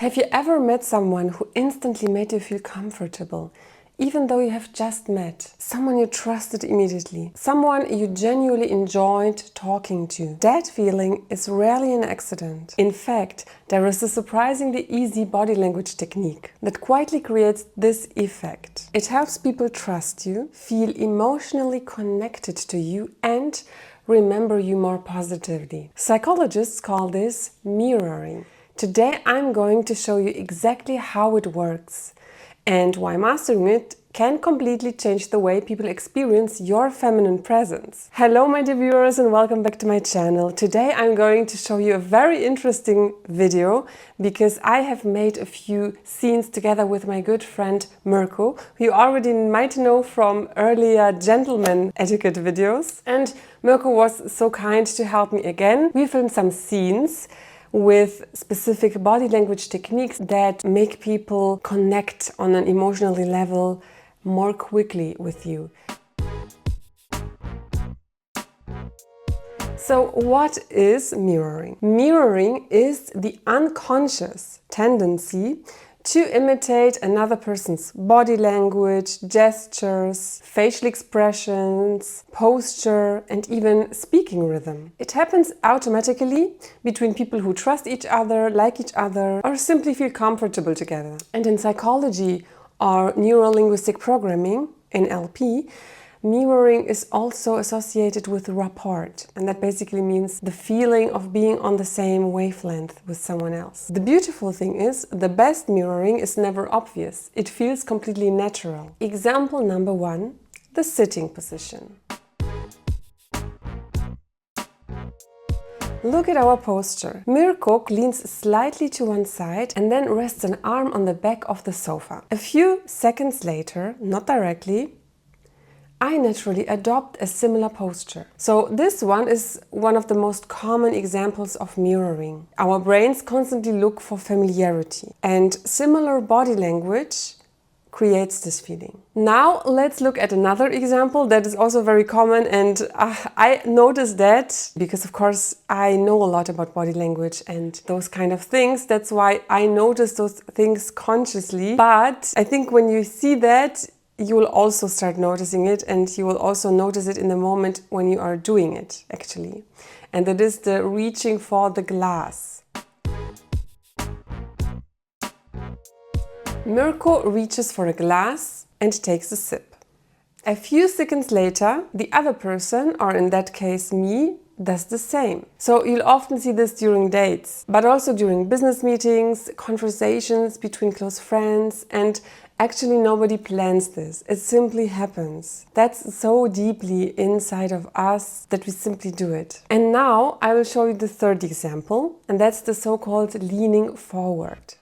Have you ever met someone who instantly made you feel comfortable, even though you have just met? Someone you trusted immediately, someone you genuinely enjoyed talking to. That feeling is rarely an accident. In fact, there is a surprisingly easy body language technique that quietly creates this effect. It helps people trust you, feel emotionally connected to you, and remember you more positively. Psychologists call this mirroring. Today I'm going to show you exactly how it works and why mastering it can completely change the way people experience your feminine presence. Hello my dear viewers and welcome back to my channel. Today I'm going to show you a very interesting video because I have made a few scenes together with my good friend Mirko, who you already might know from earlier gentleman etiquette videos. And Mirko was so kind to help me again. We filmed some scenes with specific body language techniques that make people connect on an emotionally level more quickly with you. So what is mirroring? Mirroring is the unconscious tendency to imitate another person's body language, gestures, facial expressions, posture, and even speaking rhythm. It happens automatically between people who trust each other, like each other, or simply feel comfortable together. And in psychology or neuro-linguistic programming, NLP, mirroring is also associated with rapport, and that basically means the feeling of being on the same wavelength with someone else. The beautiful thing is, the best mirroring is never obvious. It feels completely natural. Example number 1, the sitting position. Look at our posture. Mirko leans slightly to one side and then rests an arm on the back of the sofa. A few seconds later, not directly, I naturally adopt a similar posture. So this one is one of the most common examples of mirroring. Our brains constantly look for familiarity, and similar body language creates this feeling. Now let's look at another example that is also very common, and I noticed that because of course I know a lot about body language and those kind of things. That's why I notice those things consciously. But I think when you see that, you will also start noticing it, and you will also notice it in the moment when you are doing it, actually. And that is the reaching for the glass. Mirko reaches for a glass and takes a sip. A few seconds later, the other person, or in that case me, does the same. So you'll often see this during dates, but also during business meetings, conversations between close friends, and actually nobody plans this. It simply happens. That's so deeply inside of us that we simply do it. And now I will show you the third example, and that's the so-called leaning forward.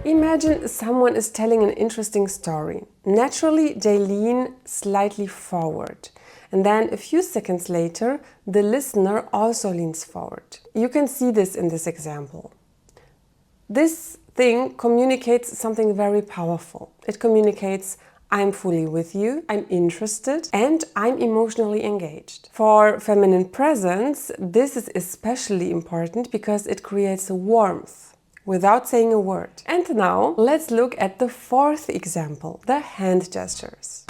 Imagine someone is telling an interesting story. Naturally, they lean slightly forward. And then a few seconds later, the listener also leans forward. You can see this in this example. This thing communicates something very powerful. It communicates, I'm fully with you, I'm interested, and I'm emotionally engaged. For feminine presence, this is especially important because it creates a warmth without saying a word. And now let's look at the fourth example, the hand gestures.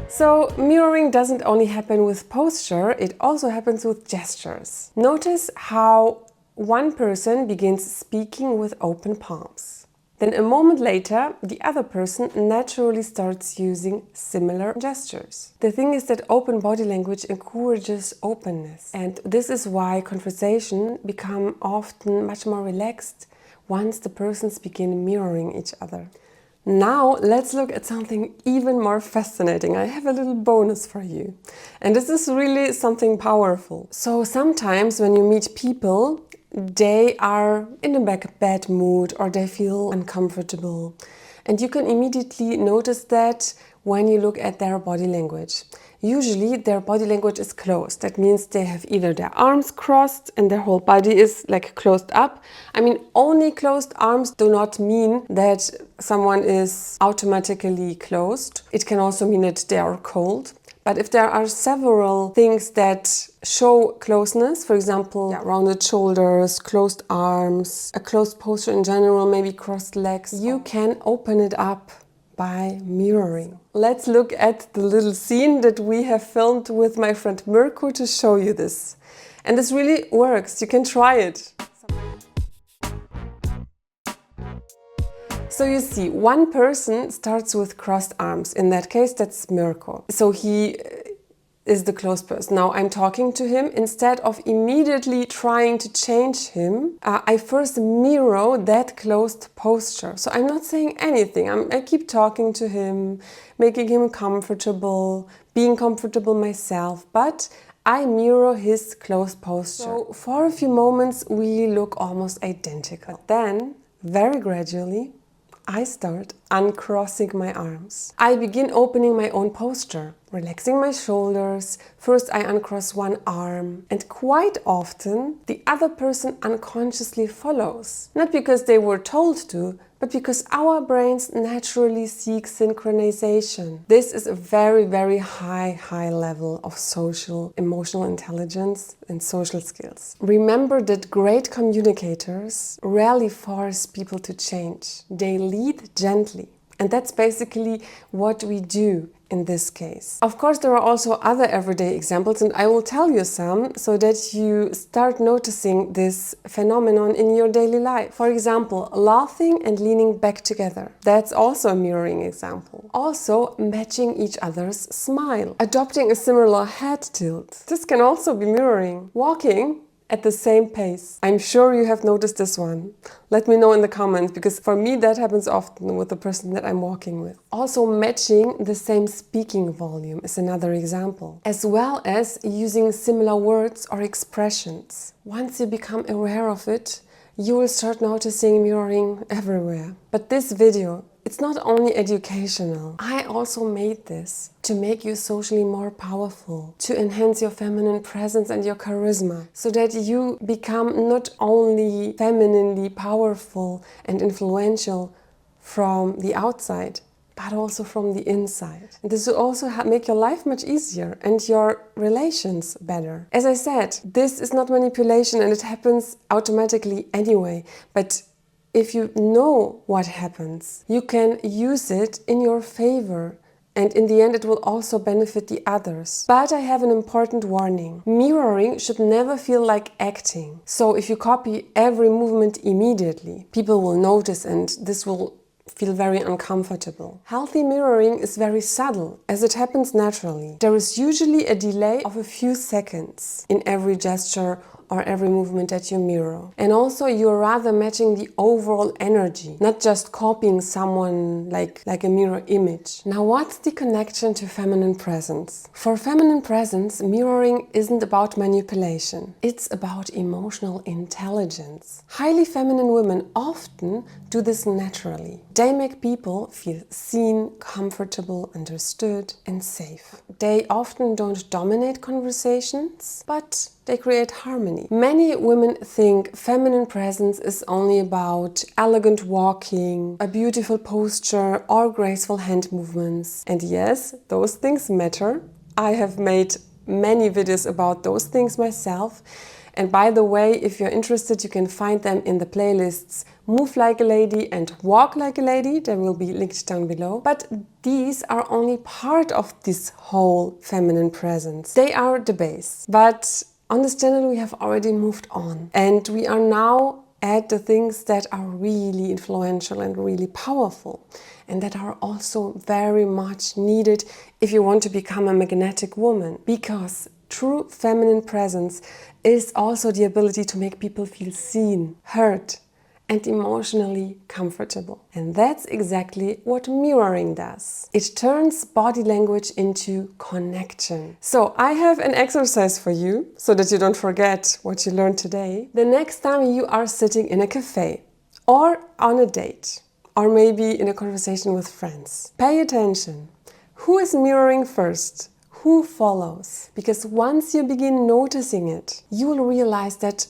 So mirroring doesn't only happen with posture, it also happens with gestures. Notice how one person begins speaking with open palms. Then a moment later, the other person naturally starts using similar gestures. The thing is that open body language encourages openness. And this is why conversation become often much more relaxed once the persons begin mirroring each other. Now let's look at something even more fascinating. I have a little bonus for you. And this is really something powerful. So sometimes when you meet people, they are in a bad mood or they feel uncomfortable. And you can immediately notice that when you look at their body language. Usually their body language is closed. That means they have either their arms crossed and their whole body is like closed up. I mean, only closed arms do not mean that someone is automatically closed. It can also mean that they are cold. But if there are several things that show closeness, for example, rounded shoulders, closed arms, a closed posture in general, maybe crossed legs, you can open it up by mirroring. Let's look at the little scene that we have filmed with my friend Mirko to show you this. And this really works. You can try it. So you see, one person starts with crossed arms. In that case, that's Mirko. So he is the close person. Now I'm talking to him. Instead of immediately trying to change him, I first mirror that closed posture. So I'm not saying anything. I keep talking to him, making him comfortable, being comfortable myself, but I mirror his closed posture. So for a few moments we look almost identical. But then, very gradually, I start uncrossing my arms. I begin opening my own posture, relaxing my shoulders. First I uncross one arm, and quite often the other person unconsciously follows. Not because they were told to, but because our brains naturally seek synchronization. This is a very, very high level of social, emotional intelligence and social skills. Remember that great communicators rarely force people to change. They lead gently. And that's basically what we do in this case. Of course, there are also other everyday examples, and I will tell you some so that you start noticing this phenomenon in your daily life. For example, laughing and leaning back together. That's also a mirroring example. Also, matching each other's smile. Adopting a similar head tilt. This can also be mirroring. Walking at the same pace. I'm sure you have noticed this one. Let me know in the comments, because for me that happens often with the person that I'm walking with. Also, matching the same speaking volume is another example, as well as using similar words or expressions. Once you become aware of it, you will start noticing mirroring everywhere. But this video, it's not only educational. I also made this to make you socially more powerful, to enhance your feminine presence and your charisma, so that you become not only femininely powerful and influential from the outside, but also from the inside. And this will also make your life much easier and your relations better. As I said, this is not manipulation and it happens automatically anyway, but if you know what happens, you can use it in your favor, and in the end it will also benefit the others. But I have an important warning. Mirroring should never feel like acting. So if you copy every movement immediately, people will notice and this will feel very uncomfortable. Healthy mirroring is very subtle, as it happens naturally. There is usually a delay of a few seconds in every gesture or every movement that you mirror. And also you're rather matching the overall energy, not just copying someone like a mirror image. Now, what's the connection to feminine presence? For feminine presence, mirroring isn't about manipulation. It's about emotional intelligence. Highly feminine women often do this naturally. They make people feel seen, comfortable, understood, and safe. They often don't dominate conversations, but they create harmony. Many women think feminine presence is only about elegant walking, a beautiful posture, or graceful hand movements. And yes, those things matter. I have made many videos about those things myself. And by the way, if you're interested, you can find them in the playlists Move Like a Lady and Walk Like a Lady. They will be linked down below. But these are only part of this whole feminine presence. They are the base. But on this channel we have already moved on, and we are now at the things that are really influential and really powerful, and that are also very much needed if you want to become a magnetic woman. Because true feminine presence is also the ability to make people feel seen, heard, and emotionally comfortable. And that's exactly what mirroring does. It turns body language into connection. So I have an exercise for you so that you don't forget what you learned today. The next time you are sitting in a cafe or on a date, or maybe in a conversation with friends, pay attention. Who is mirroring first? Who follows? Because once you begin noticing it, you will realize that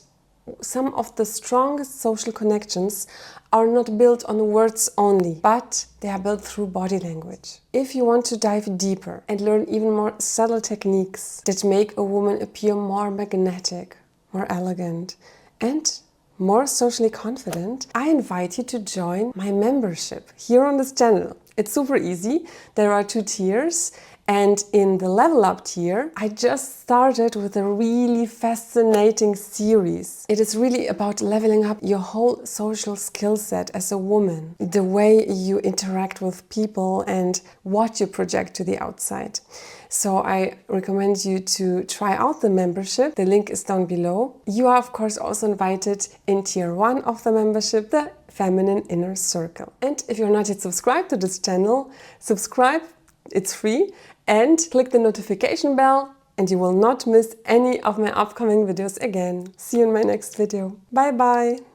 some of the strongest social connections are not built on words only, but they are built through body language. If you want to dive deeper and learn even more subtle techniques that make a woman appear more magnetic, more elegant, and more socially confident, I invite you to join my membership here on this channel. It's super easy. There are 2 tiers. And in the level up tier, I just started with a really fascinating series. It is really about leveling up your whole social skill set as a woman, the way you interact with people and what you project to the outside. So I recommend you to try out the membership. The link is down below. You are of course also invited in tier 1 of the membership, the Feminine Inner Circle. And if you're not yet subscribed to this channel, subscribe. It's free, and click the notification bell and you will not miss any of my upcoming videos again. See you in my next video. Bye bye!